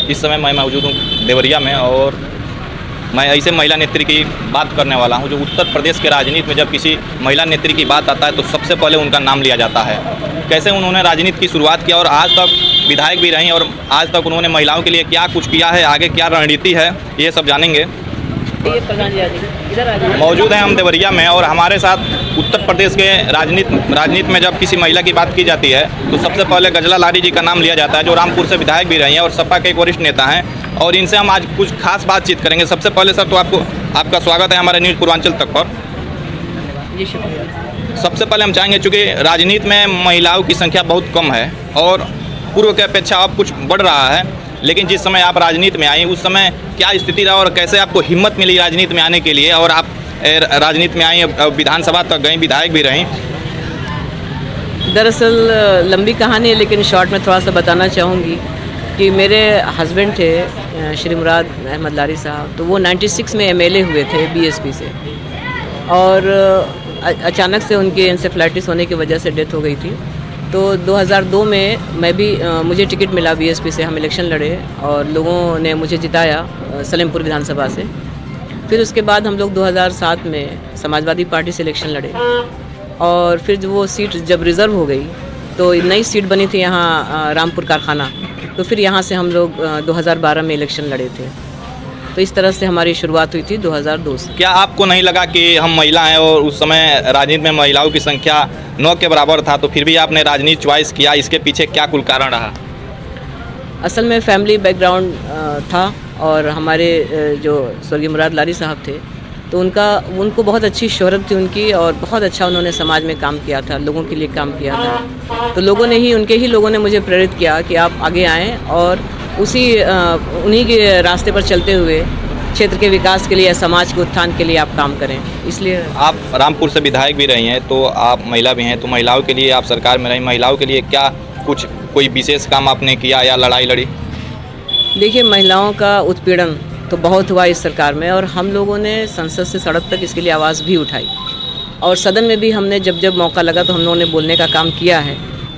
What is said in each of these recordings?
इस समय मैं मौजूद हूँ देवरिया में और मैं ऐसे महिला नेत्री की बात करने वाला हूँ जो उत्तर प्रदेश के राजनीति में जब किसी महिला नेत्री की बात आता है तो सबसे पहले उनका नाम लिया जाता है। कैसे उन्होंने राजनीति की शुरुआत किया और आज तक विधायक भी रहीं और आज तक उन्होंने महिलाओं के लिए क्या कुछ किया है, आगे क्या रणनीति है, ये सब जानेंगे। मौजूद हैं हम देवरिया में और हमारे साथ उत्तर प्रदेश के राजनीति में जब किसी महिला की बात की जाती है तो सबसे पहले गजला लारी जी का नाम लिया जाता है जो रामपुर से विधायक भी रही हैं और सपा के एक वरिष्ठ नेता हैं और इनसे हम आज कुछ खास बातचीत करेंगे। सबसे पहले सर तो आपका स्वागत है हमारे न्यूज़ पूर्वांचल तक पर। जी शुक्रिया। सबसे पहले हम चाहेंगे चूँकि राजनीति में महिलाओं की संख्या बहुत कम है और पूर्व की अपेक्षा अब कुछ बढ़ रहा है, लेकिन जिस समय आप राजनीति में आई उस समय क्या स्थिति रहा और कैसे आपको हिम्मत मिली राजनीति में आने के लिए और आप राजनीति में आई, विधानसभा तक गई, विधायक भी रहीं? दरअसल लंबी कहानी है लेकिन शॉर्ट में थोड़ा सा बताना चाहूँगी कि मेरे हस्बैंड थे श्री मुराद अहमद लारी साहब, तो वो 96 में एमएलए हुए थे बीएसपी से और अचानक से उनकी एंसेफ्लाइटिस होने की वजह से डेथ हो गई थी। तो 2002 में मैं भी मुझे टिकट मिला बीएसपी से, हम इलेक्शन लड़े और लोगों ने मुझे जिताया सलेमपुर विधानसभा से। फिर उसके बाद हम लोग 2007 में समाजवादी पार्टी से इलेक्शन लड़े और फिर जो वो सीट जब रिज़र्व हो गई तो नई सीट बनी थी यहाँ रामपुर कारखाना, तो फिर यहाँ से हम लोग 2012 में इलेक्शन लड़े थे। तो इस तरह से हमारी शुरुआत हुई थी 2002 से। क्या आपको नहीं लगा कि हम महिला हैं और उस समय राजनीति में महिलाओं की संख्या 9 के बराबर था, तो फिर भी आपने राजनीति चॉइस किया, इसके पीछे क्या कुल कारण रहा? असल में फैमिली बैकग्राउंड था और हमारे जो स्वर्गीय मुराद लारी साहब थे तो उनको बहुत अच्छी शोहरत थी उनकी और बहुत अच्छा उन्होंने समाज में काम किया था, लोगों के लिए काम किया था। तो उनके ही लोगों ने मुझे प्रेरित किया कि आप आगे आएँ और उन्हीं के रास्ते पर चलते हुए क्षेत्र के विकास के लिए, समाज के उत्थान के लिए आप काम करें। इसलिए आप रामपुर से विधायक भी रही हैं तो आप महिला भी हैं, तो महिलाओं के लिए आप सरकार में रही, महिलाओं के लिए क्या कोई विशेष काम आपने किया या लड़ाई लड़ी? देखिए, महिलाओं का उत्पीड़न तो बहुत हुआ इस सरकार में और हम लोगों ने संसद से सड़क तक इसके लिए आवाज़ भी उठाई और सदन में भी हमने जब मौका लगा तो हम लोगों ने बोलने का काम किया है।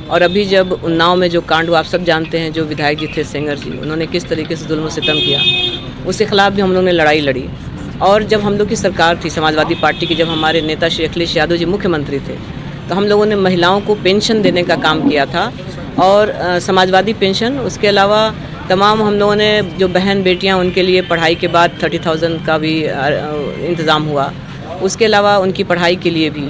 और अभी जब उन्नाव में जो कांड हुआ, आप सब जानते हैं, जो विधायक जी थे सेंगर जी, उन्होंने किस तरीके से जुल्म सितम किया, उसके खिलाफ भी हम लोगों ने लड़ाई लड़ी। और जब हम लोग की सरकार थी समाजवादी पार्टी की, जब हमारे नेता श्री अखिलेश यादव जी मुख्यमंत्री थे, तो हम लोगों ने महिलाओं को पेंशन देने का काम किया था और समाजवादी पेंशन, उसके अलावा तमाम हम लोगों ने जो बहन बेटियां उनके लिए पढ़ाई के बाद 30,000 का भी इंतज़ाम हुआ। उसके अलावा उनकी पढ़ाई के लिए भी,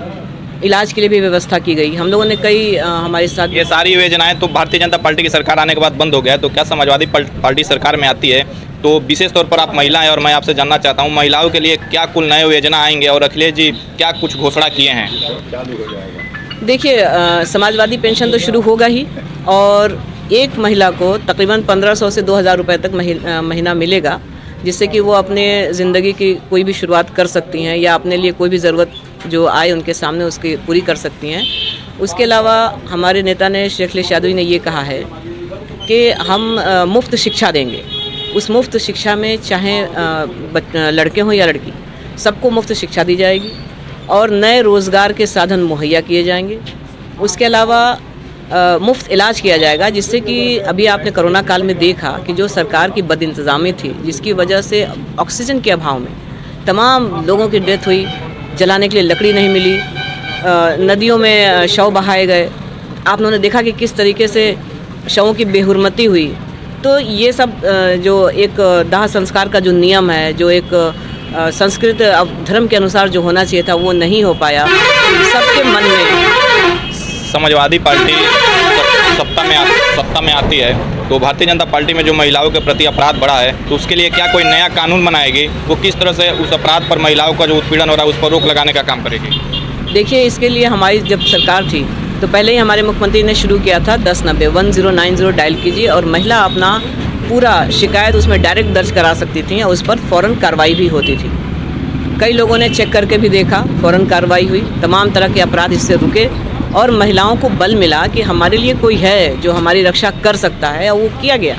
इलाज के लिए भी व्यवस्था की गई। हम लोगों ने कई हमारे साथ ये सारी योजनाएं तो भारतीय जनता पार्टी की सरकार आने के बाद बंद हो गया है, तो क्या समाजवादी पार्टी सरकार में आती है तो विशेष तौर पर आप महिला हैं और मैं आपसे जानना चाहता हूं महिलाओं के लिए क्या कुल नए योजना आएंगे और अखिलेश जी क्या कुछ घोषणा किए हैं? देखिए, समाजवादी पेंशन तो शुरू होगा ही और एक महिला को तकरीबन 1500 से 2000 रुपये तक महीना मिलेगा, जिससे कि वो अपने ज़िंदगी की कोई भी शुरुआत कर सकती हैं या अपने लिए कोई भी ज़रूरत जो आए उनके सामने उसकी पूरी कर सकती हैं। उसके अलावा हमारे नेता ने श्री अखिलेश यादव जी ने ये कहा है कि हम मुफ्त शिक्षा देंगे। उस मुफ्त शिक्षा में चाहे लड़के हों या लड़की, सबको मुफ्त शिक्षा दी जाएगी और नए रोज़गार के साधन मुहैया किए जाएंगे। उसके अलावा मुफ्त इलाज किया जाएगा, जिससे कि अभी आपने कोरोना काल में देखा कि जो सरकार की बदइंतज़ामी थी, जिसकी वजह से ऑक्सीजन के अभाव में तमाम लोगों की डेथ हुई, जलाने के लिए लकड़ी नहीं मिली, नदियों में शव बहाए गए। आप लोगों ने देखा कि किस तरीके से शवों की बेहुरमती हुई। तो ये सब जो एक दाह संस्कार का जो नियम है, जो एक संस्कृत धर्म के अनुसार जो होना चाहिए था, वो नहीं हो पाया। सबके मन में समाजवादी पार्टी सत्ता में आती है तो भारतीय जनता पार्टी में जो महिलाओं के प्रति अपराध बढ़ा है तो उसके लिए क्या कोई नया कानून बनाएगी? वो किस तरह से उस अपराध पर महिलाओं का जो उत्पीड़न हो रहा है उस पर रोक लगाने का काम करेगी? देखिए, इसके लिए हमारी जब सरकार थी तो पहले ही हमारे मुख्यमंत्री ने शुरू किया था 1090 डायल कीजिए और महिला अपना पूरा शिकायत उसमें डायरेक्ट दर्ज करा सकती थी और उस पर फ़ौरन कार्रवाई भी होती थी। कई लोगों ने चेक करके भी देखा, फ़ौरन कार्रवाई हुई, तमाम तरह के अपराध इससे रुके और महिलाओं को बल मिला कि हमारे लिए कोई है जो हमारी रक्षा कर सकता है, और वो किया गया।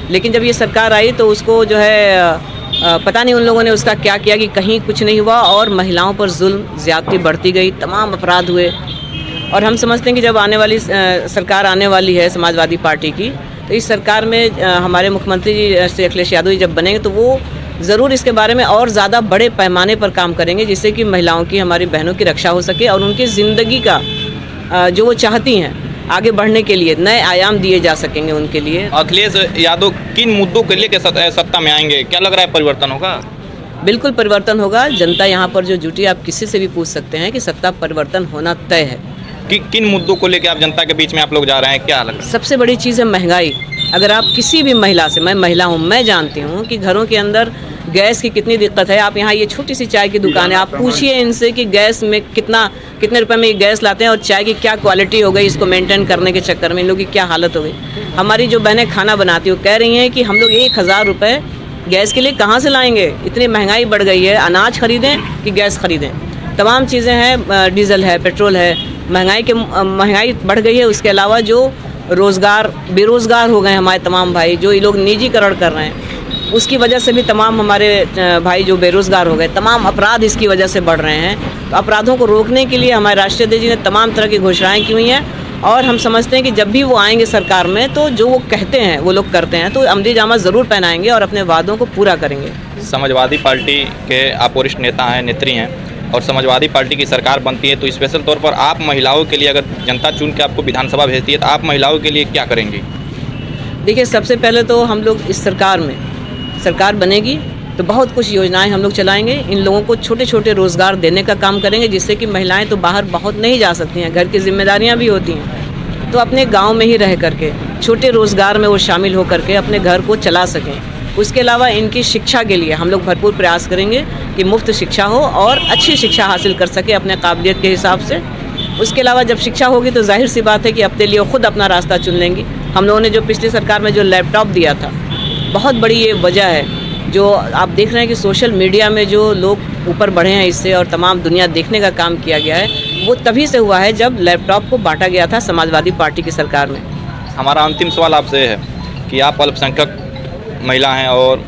लेकिन जब ये सरकार आई तो उसको जो है पता नहीं उन लोगों ने उसका क्या किया कि कहीं कुछ नहीं हुआ और महिलाओं पर जुल्म ज़्यादती बढ़ती गई, तमाम अपराध हुए। और हम समझते हैं कि जब आने वाली सरकार आने वाली है समाजवादी पार्टी की, तो इस सरकार में हमारे मुख्यमंत्री जी श्री अखिलेश यादव जी जब बनेंगे तो वो ज़रूर इसके बारे में और ज़्यादा बड़े पैमाने पर काम करेंगे, जिससे कि महिलाओं की, हमारी बहनों की रक्षा हो सके और उनकी ज़िंदगी का जो वो चाहती हैं आगे बढ़ने के लिए नए आयाम दिए जा सकेंगे उनके लिए। अखिलेश यादव किन मुद्दों के लिए सत्ता में आएंगे, क्या लग रहा है परिवर्तन होगा? बिल्कुल परिवर्तन होगा। जनता यहाँ पर जो जुटी, आप किसी से भी पूछ सकते हैं कि सत्ता परिवर्तन होना तय है। किन मुद्दों को लेकर आप जनता के बीच में आप लोग जा रहे हैं, क्या लग रहा है? सबसे बड़ी चीज़ है महंगाई। अगर आप किसी भी महिला से, मैं महिला हूँ, मैं जानती हूँ कि घरों के अंदर गैस की कितनी दिक्कत है। आप यहाँ ये छोटी सी चाय की दुकान है, आप पूछिए इनसे कि गैस में कितने रुपए में ये गैस लाते हैं और चाय की क्या क्वालिटी हो गई, इसको मेंटेन करने के चक्कर में इन लोगों की क्या हालत हो गई। हमारी जो बहनें खाना बनाती हैं वो कह रही हैं कि हम लोग 1000 रुपये गैस के लिए कहाँ से लाएंगे, इतनी महंगाई बढ़ गई है, अनाज खरीदें कि गैस खरीदें, तमाम चीज़ें हैं, डीजल है, पेट्रोल है, महंगाई बढ़ गई है। उसके अलावा जो बेरोज़गार हो गए हमारे तमाम भाई, जो ये लोग निजीकरण कर रहे हैं, उसकी वजह से भी तमाम हमारे भाई जो बेरोज़गार हो गए, तमाम अपराध इसकी वजह से बढ़ रहे हैं। तो अपराधों को रोकने के लिए हमारे राष्ट्रीय अध्यक्ष जी ने तमाम तरह की घोषणाएं की हुई हैं और हम समझते हैं कि जब भी वो आएंगे सरकार में तो जो वो कहते हैं वो लोग करते हैं, तो अमली जामा ज़रूर पहनाएंगे और अपने वादों को पूरा करेंगे। समाजवादी पार्टी के आप वरिष्ठ नेता हैं, नेत्री हैं, और समाजवादी पार्टी की सरकार बनती है तो स्पेशल तौर पर आप महिलाओं के लिए, अगर जनता चुन के आपको विधानसभा भेजती है तो आप महिलाओं के लिए क्या करेंगी? देखिए, सबसे पहले तो हम लोग इस सरकार बनेगी तो बहुत कुछ योजनाएं हम लोग चलाएंगे। इन लोगों को छोटे छोटे रोज़गार देने का काम करेंगे, जिससे कि महिलाएं तो बाहर बहुत नहीं जा सकती हैं, घर की जिम्मेदारियां भी होती हैं, तो अपने गांव में ही रह करके छोटे रोज़गार में वो शामिल हो करके अपने घर को चला सकें। उसके अलावा इनकी शिक्षा के लिए हम लोग भरपूर प्रयास करेंगे कि मुफ्त शिक्षा हो और अच्छी शिक्षा हासिल कर सके अपने काबिलियत के हिसाब से। उसके अलावा जब शिक्षा होगी तो जाहिर सी बात है कि अपने लिए खुद अपना रास्ता चुन लेंगी। हम लोगों ने जो पिछली सरकार में जो लैपटॉप दिया था, बहुत बड़ी ये वजह है जो आप देख रहे हैं कि सोशल मीडिया में जो लोग ऊपर बढ़े हैं इससे और तमाम दुनिया देखने का काम किया गया है, वो तभी से हुआ है जब लैपटॉप को बांटा गया था समाजवादी पार्टी की सरकार में। हमारा अंतिम सवाल आपसे है कि आप अल्पसंख्यक महिला हैं और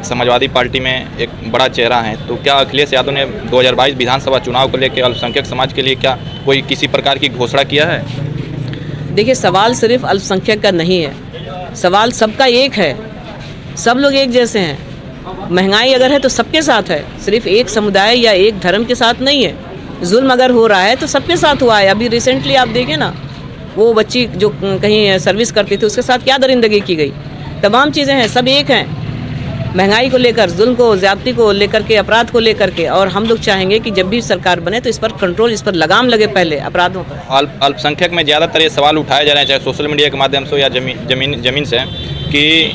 समाजवादी पार्टी में एक बड़ा चेहरा है, तो क्या अखिलेश यादव ने 2022 विधानसभा चुनाव को लेकर अल्पसंख्यक समाज के लिए क्या कोई किसी प्रकार की घोषणा किया है? देखिए, सवाल सिर्फ अल्पसंख्यक का नहीं है, सवाल सबका एक है। सब लोग एक जैसे हैं। महंगाई अगर है तो सबके साथ है, सिर्फ एक समुदाय या एक धर्म के साथ नहीं है। जुल्म अगर हो रहा है तो सबके साथ हुआ है। अभी रिसेंटली आप देखें ना, वो बच्ची जो कहीं सर्विस करती थी उसके साथ क्या दरिंदगी की गई। तमाम चीज़ें हैं, सब एक हैं। महंगाई को लेकर, जुल्म को, ज़्यादती को लेकर के, अपराध को लेकर के, और हम लोग चाहेंगे कि जब भी सरकार बने तो इस पर कंट्रोल, इस पर लगाम लगे पहले अपराधों पर। अल्पसंख्यक में ज़्यादातर ये सवाल उठाए जा रहे हैं, चाहे सोशल मीडिया के माध्यम से या जमीन से, कि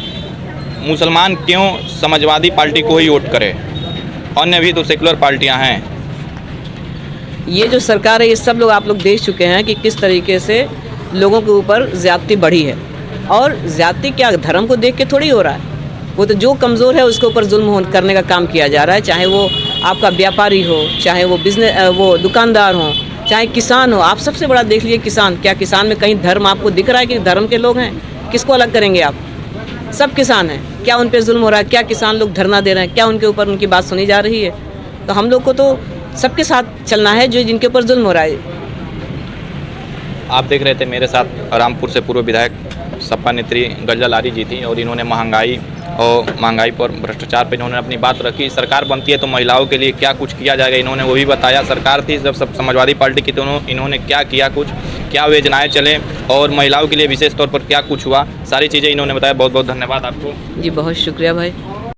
मुसलमान क्यों समाजवादी पार्टी को ही वोट करे, अन्य भी तो सेकुलर पार्टियां हैं। ये जो सरकार है, ये सब लोग आप लोग देख चुके हैं कि किस तरीके से लोगों के ऊपर ज़्यादती बढ़ी है। और ज़्यादती क्या धर्म को देख के थोड़ी हो रहा है, वो तो जो कमज़ोर है उसके ऊपर जुल्म करने का काम किया जा रहा है। चाहे वो आपका व्यापारी हो, चाहे वो दुकानदार हो, चाहे किसान हो। आप सबसे बड़ा देख लीजिए किसान, क्या किसान में कहीं धर्म आपको दिख रहा है कि धर्म के लोग हैं? किसको अलग करेंगे आप? सब किसान हैं। क्या उन पे जुल्म हो रहा है? क्या किसान लोग धरना दे रहे हैं? क्या उनके ऊपर उनकी बात सुनी जा रही है? तो हम लोग को तो सबके साथ चलना है जो जिनके ऊपर जुल्म हो रहा है। आप देख रहे थे मेरे साथ रामपुर से पूर्व विधायक सपा नेत्री गजला लारी जी थी, और इन्होंने महंगाई पर, भ्रष्टाचार पर इन्होंने अपनी बात रखी। सरकार बनती है तो महिलाओं के लिए क्या कुछ किया जाएगा इन्होंने वो भी बताया। सरकार थी जब सब समाजवादी पार्टी की, तो इन्होंने क्या किया, क्या योजनाएं चले और महिलाओं के लिए विशेष तौर पर क्या कुछ हुआ, सारी चीज़ें इन्होंने बताया। बहुत बहुत धन्यवाद आपको। जी बहुत शुक्रिया भाई।